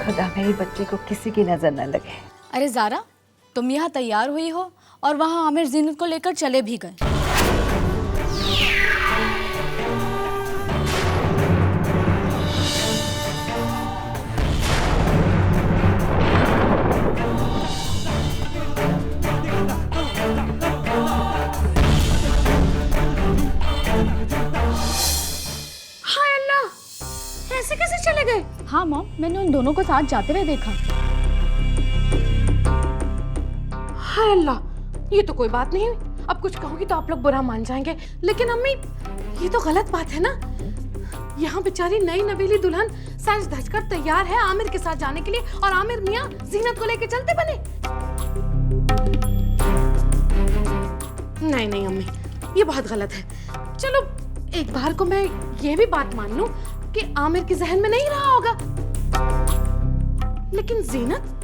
खुदा मेरी बच्ची को किसी की नजर न लगे। अरे ज़ारा, तुम यहाँ तैयार हुई हो और वहाँ आमिर जीनत को लेकर चले भी गए। हाय अल्लाह, ऐसे कैसे चले गए? हाँ मॉम, मैंने उन दोनों को साथ जाते हुए देखा। हाय अल्लाह, ये तो कोई बात नहीं हुई। अब कुछ कहूंगी तो आप लोग बुरा मान जाएंगे, लेकिन अम्मी ये तो गलत बात है ना। यहाँ बेचारी नई नवेली दुल्हन सज धज कर तैयार है आमिर के साथ जाने के लिए, और आमिर मियाँ जीनत को लेके चलते बने। नहीं नहीं अम्मी, ये बहुत गलत है। चलो एक बार को मैं ये भी बात मान लूं कि आमिर के जहन में नहीं रहा होगा, लेकिन जीनत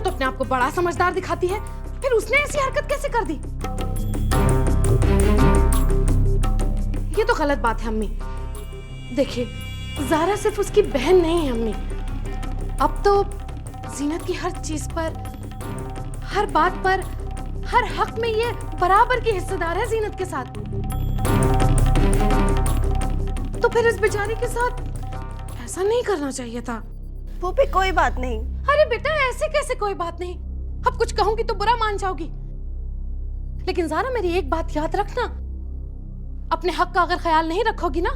तो अपने आप को बड़ा समझदार दिखाती है, फिर उसने ऐसी हरकत कैसे कर दी? ये तो गलत बात है अम्मी। देखिए, ज़ारा सिर्फ उसकी बहन नहीं है अम्मी, अब तो जीनत की हर चीज पर, हर बात पर, हर हक में ये बराबर की हिस्सेदार है जीनत के साथ। तो फिर इस बेचारी के साथ ऐसा नहीं करना चाहिए था। वो भी कोई बात नहीं। अरे बेटा, ऐसे कैसे कोई बात नहीं? अब कुछ कहूंगी तो बुरा मान जाओगी, लेकिन ज़ारा मेरी एक बात याद रखना, अपने हक का अगर ख्याल नहीं रखोगी ना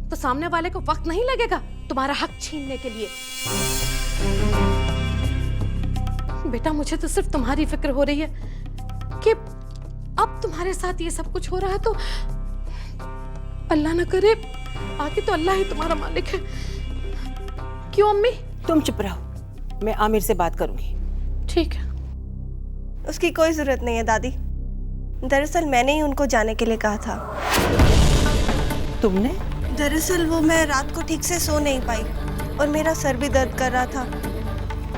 तो सामने वाले को वक्त नहीं लगेगा तुम्हारा हक छीनने के लिए। बेटा, मुझे तो सिर्फ तुम्हारी फिक्र हो रही है कि अब तुम्हारे साथ ये सब कुछ हो रहा है तो अल्लाह ना करे, आगे तो अल्लाह ही तुम्हारा मालिक है। क्यों अम्मी? तुम चुप रहो, मैं आमिर से बात करूंगी। ठीक है। उसकी कोई जरूरत नहीं है दादी, दरअसल मैंने ही उनको जाने के लिए कहा था। तुमने? दरअसल वो मैं रात को ठीक से सो नहीं पाई और मेरा सर भी दर्द कर रहा था,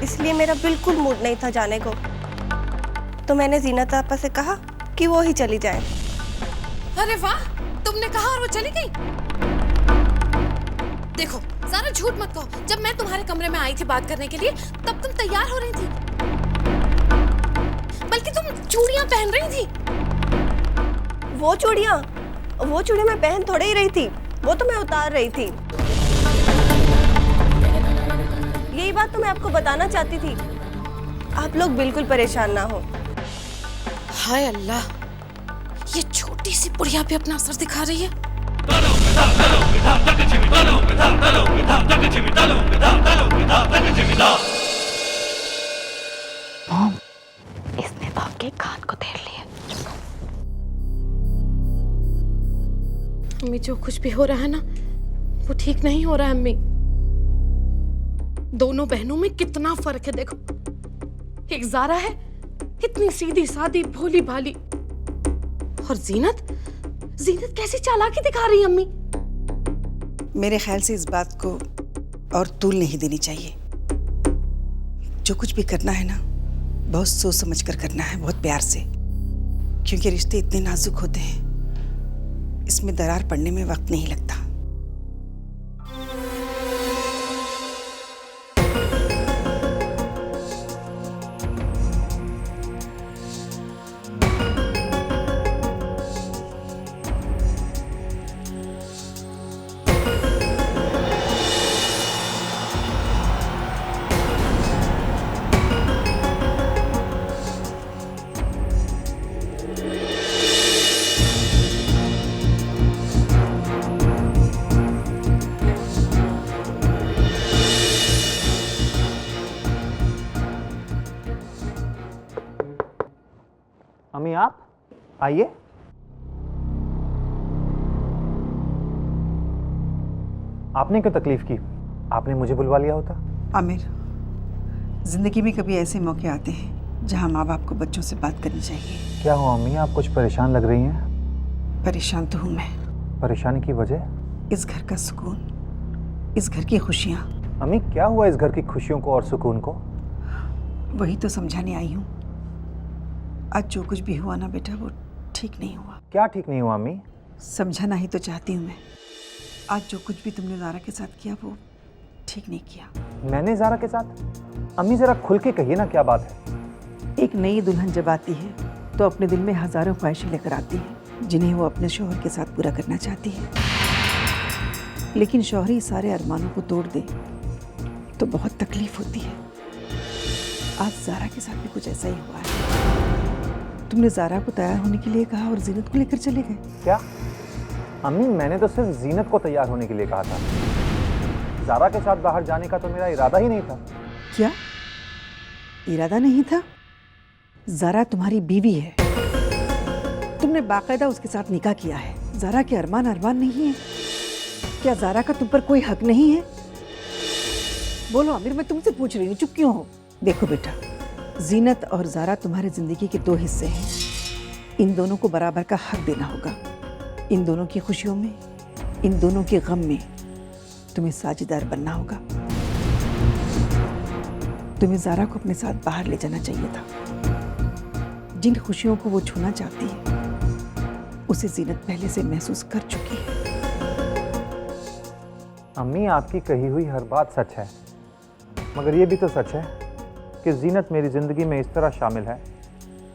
इसलिए मेरा बिल्कुल मूड नहीं था जाने को। तो मैंने जीनत आपा से कहा कि वो ही चली जाए। अरे वाह, तुमने कहा और वो चली गई? देखो ज़ारा, झूठ मत कहो। जब मैं तुम्हारे कमरे में आई थी बात करने के लिए, तब तुम तैयार हो रही थी, बल्कि तुम चूड़ियां पहन रही थी। वो चूड़ियाँ मैं पहन थोड़े ही रही थी, वो तो मैं उतार रही थी। यही बात तो मैं आपको बताना चाहती थी। आप लोग बिल्कुल परेशान ना हो। हाय अल्लाह, ये छोटी सी बुढ़िया भी अपना असर दिखा रही है। मॉम, इसने तो आपके कान को घेर लिया। अम्मी, जो कुछ भी हो रहा है ना, वो ठीक नहीं हो रहा है अम्मी। दोनों बहनों में कितना फर्क है देखो। एक ज़ारा है इतनी सीधी सादी भोली भाली, और जीनत कैसी चालाकी दिखा रही है अम्मी। मेरे ख्याल से इस बात को और तूल नहीं देनी चाहिए। जो कुछ भी करना है ना, बहुत सोच समझ कर करना है, बहुत प्यार से, क्योंकि रिश्ते इतने नाजुक होते हैं, इसमें दरार पड़ने में वक्त नहीं लगता। अम्मी, आप आइए। आपने क्यों तकलीफ की? आपने मुझे बुलवा लिया होता। आमिर, जिंदगी में कभी ऐसे मौके आते हैं जहां माँ बाप को बच्चों से बात करनी चाहिए। क्या हुआ अम्मी, आप कुछ परेशान लग रही हैं? परेशान तो हूँ मैं। परेशानी की वजह? इस घर का सुकून, इस घर की खुशियाँ। अम्मी, क्या हुआ इस घर की खुशियों को और सुकून को? वही तो समझाने आई हूँ। आज जो कुछ भी हुआ ना बेटा, वो ठीक नहीं हुआ। क्या ठीक नहीं हुआ अम्मी? समझाना ही तो चाहती हूँ मैं। आज जो कुछ भी तुमने ज़ारा के साथ किया वो ठीक नहीं किया। मैंने ज़ारा के साथ? अम्मी ज़रा खुल के कहिए ना, क्या बात है? एक नई दुल्हन जब आती है तो अपने दिल में हजारों ख्वाहिशें लेकर आती है जिन्हें वो अपने शौहर के साथ पूरा करना चाहती है, लेकिन शौहर ही सारे अरमानों को तोड़ दे तो बहुत तकलीफ होती है। आज ज़ारा के साथ भी कुछ ऐसा ही हुआ है। तुमने ज़ारा को तैयार होने के लिए कहा और जीनत को लेकर चले गए। क्या अम्मी, मैंने तो सिर्फ जीनत को तैयार होने के लिए कहा था। ज़ारा के साथ बाहर जाने का तो मेरा इरादा ही नहीं था। क्या इरादा नहीं था? ज़ारा तुम्हारी बीवी है, तुमने बाकायदा उसके साथ निकाह किया है। ज़ारा के अरमान नहीं है? क्या ज़ारा का तुम पर कोई हक नहीं है? बोलो आमिर, मैं तुमसे पूछ रही हूँ, चुप क्यों हो? देखो बेटा, जीनत और ज़ारा तुम्हारी जिंदगी के दो हिस्से हैं। इन दोनों को बराबर का हक देना होगा। इन दोनों की खुशियों में, इन दोनों के गम में तुम्हें साझेदार बनना होगा। तुम्हें ज़ारा को अपने साथ बाहर ले जाना चाहिए था। जिन खुशियों को वो छूना चाहती है उसे जीनत पहले से महसूस कर चुकी है। अम्मी, आपकी कही हुई हर बात सच है, मगर ये भी तो सच है कि जीनत मेरी ज़िंदगी में इस तरह शामिल है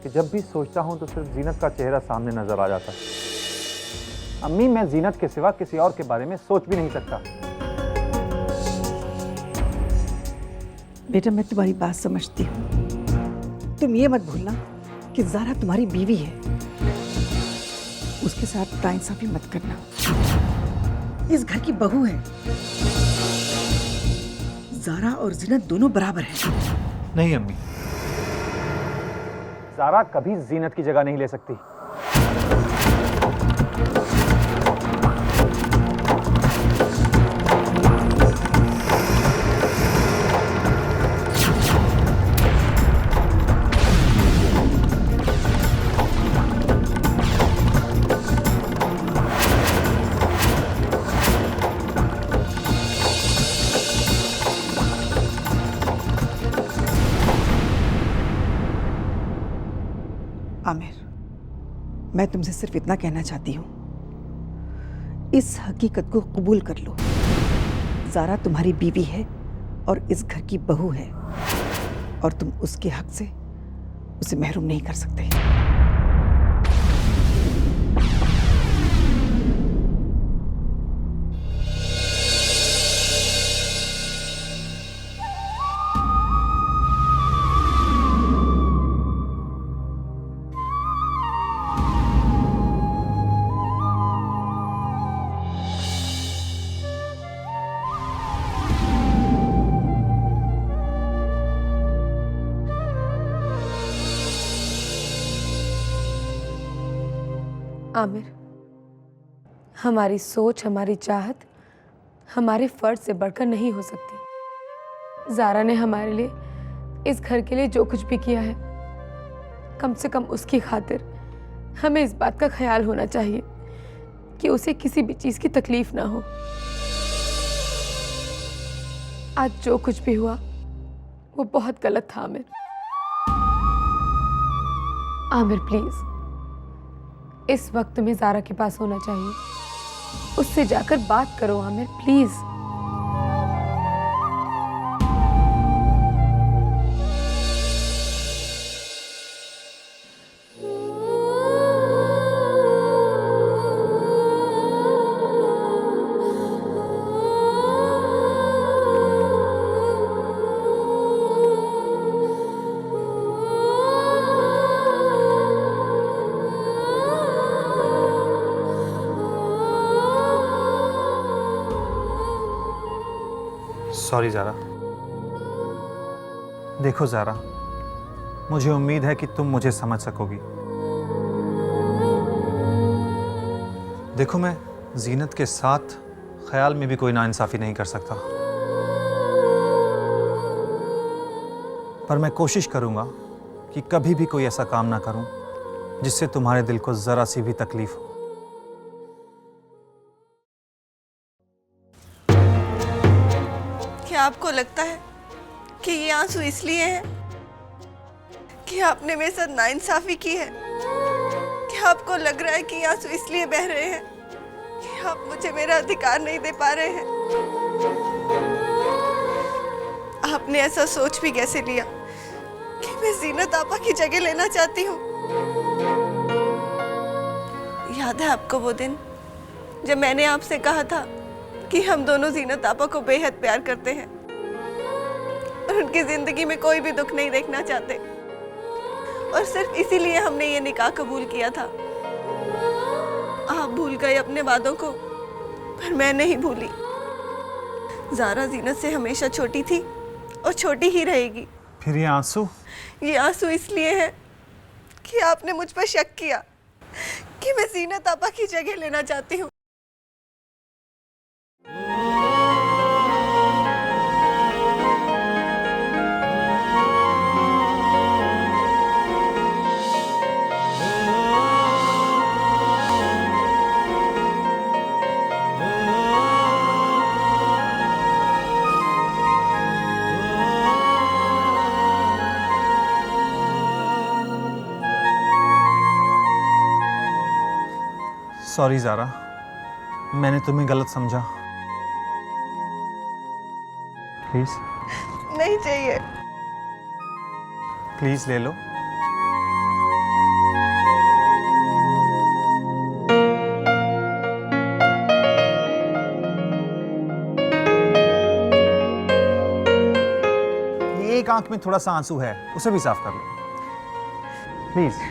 कि जब भी सोचता हूँ तो सिर्फ जीनत का चेहरा सामने नजर आ जाता है। अम्मी, मैं जीनत के सिवा किसी और के बारे में सोच भी नहीं सकता। बेटा, मैं तुम्हारी बात समझती हूँ। तुम ये मत भूलना कि ज़ारा तुम्हारी बीवी है, उसके साथ नाइंसाफी मत करना। इस घर की बहू है। ज़ारा और जीनत दोनों बराबर हैं। नहीं अम्मी, ज़ारा कभी जीनत की जगह नहीं ले सकती। आमिर, मैं तुमसे सिर्फ इतना कहना चाहती हूँ, इस हकीकत को कबूल कर लो। ज़ारा तुम्हारी बीवी है और इस घर की बहू है, और तुम उसके हक से उसे महरूम नहीं कर सकते। आमिर, हमारी सोच, हमारी चाहत हमारे फर्ज से बढ़कर नहीं हो सकती। ज़ारा ने हमारे लिए, इस घर के लिए जो कुछ भी किया है, कम से कम उसकी खातिर हमें इस बात का ख्याल होना चाहिए कि उसे किसी भी चीज़ की तकलीफ ना हो। आज जो कुछ भी हुआ वो बहुत गलत था आमिर। आमिर प्लीज, इस वक्त तुम्हें ज़ारा के पास होना चाहिए। उससे जाकर बात करो आमिर, प्लीज। सॉरी ज़ारा। देखो ज़ारा, मुझे उम्मीद है कि तुम मुझे समझ सकोगी। देखो, मैं जीनत के साथ ख्याल में भी कोई नाइंसाफ़ी नहीं कर सकता, पर मैं कोशिश करूंगा कि कभी भी कोई ऐसा काम ना करूं जिससे तुम्हारे दिल को ज़रा सी भी तकलीफ हो। क्या आपको लगता है कि ये आंसू इसलिए हैं कि आपने मेरे साथ नाइंसाफी की है? क्या आपको लग रहा है कि ये आंसू इसलिए बह रहे हैं कि आप मुझे मेरा अधिकार नहीं दे पा रहे हैं? आपने ऐसा सोच भी कैसे लिया कि मैं जीनत आपा की जगह लेना चाहती हूँ? याद है आपको वो दिन जब मैंने आपसे कहा था कि हम दोनों जीनत आपा को बेहद प्यार करते हैं और उनकी जिंदगी में कोई भी दुख नहीं देखना चाहते, और सिर्फ इसीलिए हमने ये निकाह कबूल किया था। आप भूल गए अपने वादों को, पर मैं नहीं भूली। ज़ारा जीनत से हमेशा छोटी थी और छोटी ही रहेगी। फिर ये आंसू? ये आंसू इसलिए है कि आपने मुझ पर शक किया कि मैं जीनत आपा की जगह लेना चाहती हूँ। सॉरी ज़ारा, मैंने तुम्हें गलत समझा। प्लीज नहीं चाहिए। प्लीज ले लो। ये एक आंख में थोड़ा सा आंसू है, उसे भी साफ कर लो प्लीज।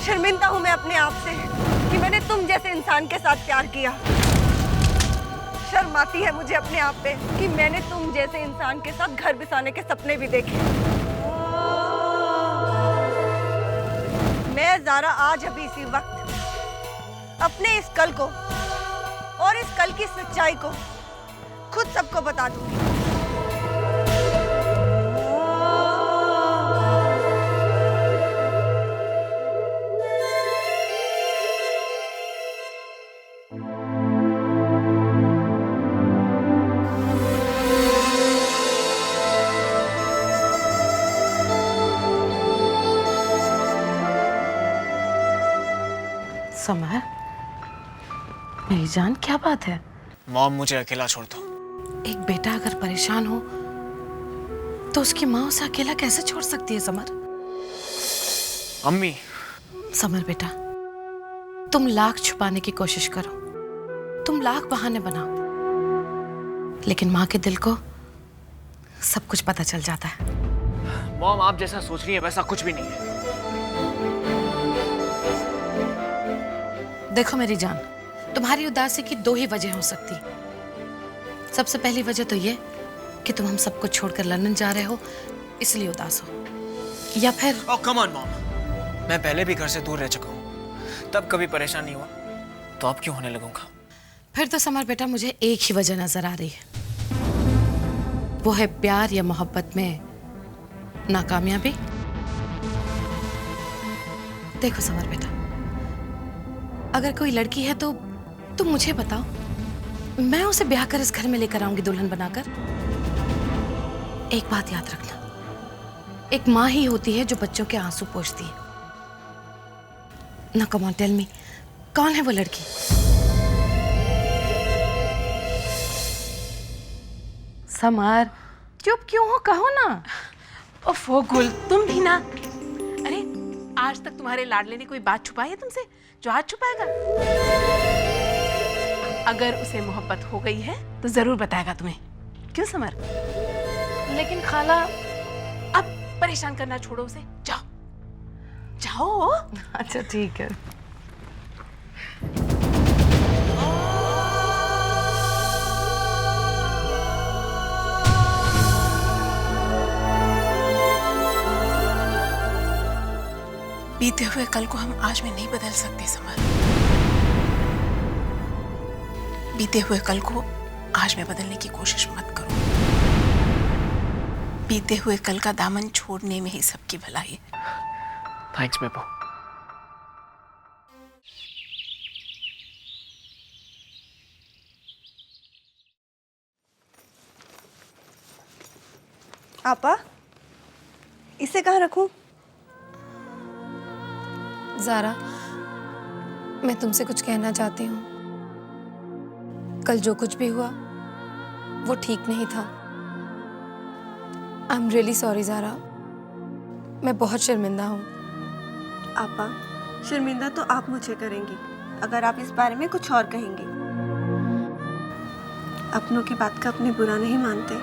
शर्मिंदा हूं मैं अपने आप से कि मैंने तुम जैसे इंसान के साथ प्यार किया। शर्म आती है मुझे अपने आप पे कि मैंने तुम जैसे इंसान के साथ घर बसाने के सपने भी देखे। मैं ज़ारा आज अभी इसी वक्त अपने इस कल को और इस कल की सच्चाई को खुद सबको बता दूंगी। समर, मेरी जान, क्या बात है? मॉम, मुझे अकेला छोड़ दो। एक बेटा अगर परेशान हो तो उसकी माँ उसे अकेला कैसे छोड़ सकती है समर? अम्मी। समर बेटा, तुम लाख छुपाने की कोशिश करो, तुम लाख बहाने बनाओ, लेकिन माँ के दिल को सब कुछ पता चल जाता है। मॉम, आप जैसा सोच रही हैं वैसा कुछ भी नहीं है। देखो मेरी जान, तुम्हारी उदासी की दो ही वजह हो सकती। सबसे पहली वजह तो ये कि तुम हम सबको छोड़कर लंदन जा रहे हो, इसलिए उदास हो, या फिर ओह कम ऑन मॉम, मैं पहले भी घर से दूर रह चुका हूँ, तब कभी परेशान नहीं हुआ, तो अब क्यों होने लगूंगा? फिर तो समर बेटा मुझे एक ही वजह नजर आ रही है, वो है प्यार या मोहब्बत में नाकामयाबी। देखो समर बेटा, अगर कोई लड़की है तो तुम मुझे बताओ, मैं उसे ब्याह कर इस घर में लेकर आऊंगी दुल्हन बनाकर। एक बात याद रखना, एक माँ ही होती है जो बच्चों के आंसू पोंछती है ना। कम ऑन टेल मी, कौन है वो लड़की? समर, चुप क्यों हो, कहो ना। ओफो गुल, तुम भी ना। अरे आज तक तुम्हारे लाडले ने कोई बात छुपाई है तुमसे जो आज छुपाएगा? अगर उसे मोहब्बत हो गई है तो जरूर बताएगा तुम्हें, क्यों समर? लेकिन खाला, अब परेशान करना छोड़ो उसे, जाओ जाओ। अच्छा ठीक है। बीते हुए कल को हम आज में नहीं बदल सकते समर। बीते हुए कल को आज में बदलने की कोशिश मत करो। बीते हुए कल का दामन छोड़ने में ही सबकी भलाई है। थैंक्स बेबो। आपा, इसे कहाँ रखूं? ज़ारा, मैं तुमसे कुछ कहना चाहती हूँ। कल जो कुछ भी हुआ वो ठीक नहीं था। I am really sorry Zara, मैं बहुत शर्मिंदा हूँ। आपा, शर्मिंदा तो आप मुझे करेंगी अगर आप इस बारे में कुछ और कहेंगी। अपनों की बात का अपने बुरा नहीं मानते।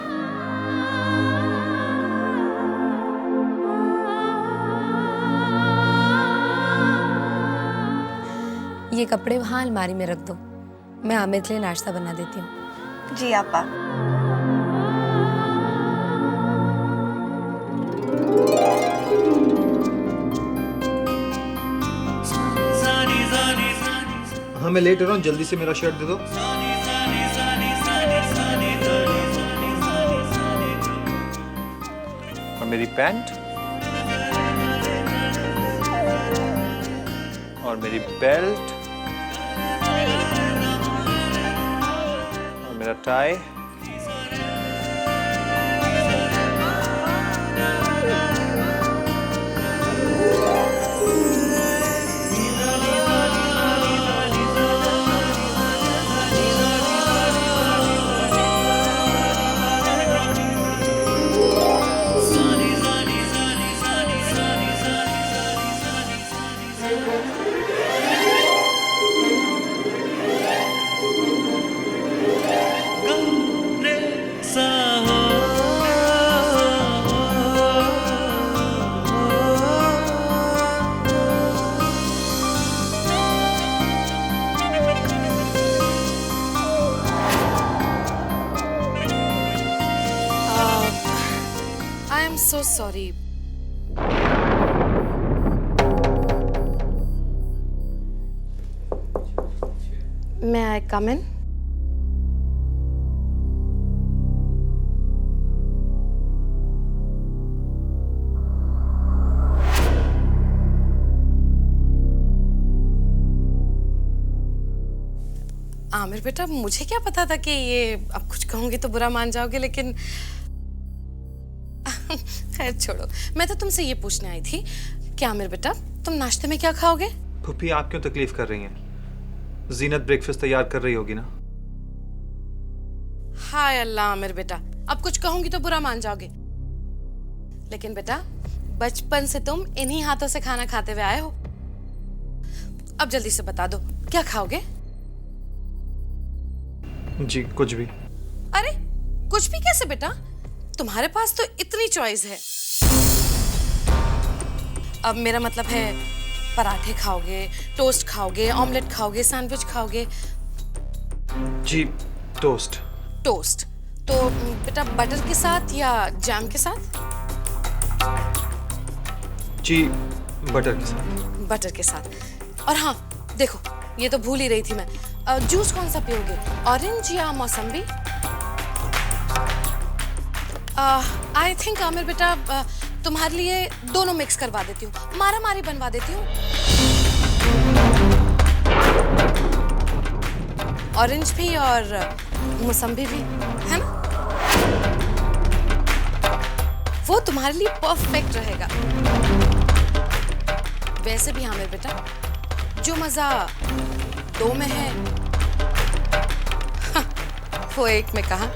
ये कपड़े वहाँ अलमारी में रख दो, मैं आमिर के लिए नाश्ता बना देती हूँ। जी आपा। हाँ मैं लेट हो रहा हूँ, जल्दी से मेरा शर्ट दे दो। और मेरी पैंट और मेरी बेल्ट और मेरा tie. I am so sorry. May I come in? Aamir बेटा, मुझे क्या पता था कि ये अब कुछ कहूंगी तो बुरा मान जाओगे, लेकिन खैर छोड़ो। मैं तो तुमसे ये पूछने आई थी कि आमिर बेटा, तुम नाश्ते में क्या खाओगे? फूफी, आप क्यों तकलीफ कर रही हैं? जीनत ब्रेकफास्ट तैयार कर रही होगी ना। हाय अल्लाह आमिर बेटा, अब कुछ कहूंगी तो बुरा मान जाओगे, लेकिन बेटा बचपन से तुम इन्हीं हाथों से खाना खाते हुए आए हो। अब जल्दी से बता दो, क्या खाओगे? जी कुछ भी। अरे कुछ भी कैसे बेटा, तुम्हारे पास तो इतनी चॉइस है। अब मेरा मतलब है, पराठे खाओगे, टोस्ट खाओगे, ऑमलेट खाओगे, सैंडविच खाओगे? जी टोस्ट। टोस्ट तो बेटा बटर के साथ या जैम के साथ? जी बटर के साथ। बटर के साथ। और हाँ देखो, ये तो भूल ही रही थी मैं, जूस कौन सा पियोगे, ऑरेंज या मौसम्बी? आई थिंक आमिर बेटा तुम्हारे लिए दोनों मिक्स करवा देती हूँ, मारा मारी बनवा देती हूँ। ऑरेंज भी और मौसम्बी भी, है ना? वो तुम्हारे लिए परफेक्ट रहेगा। वैसे भी आमिर बेटा, जो मजा दो में है वो एक में कहाँ।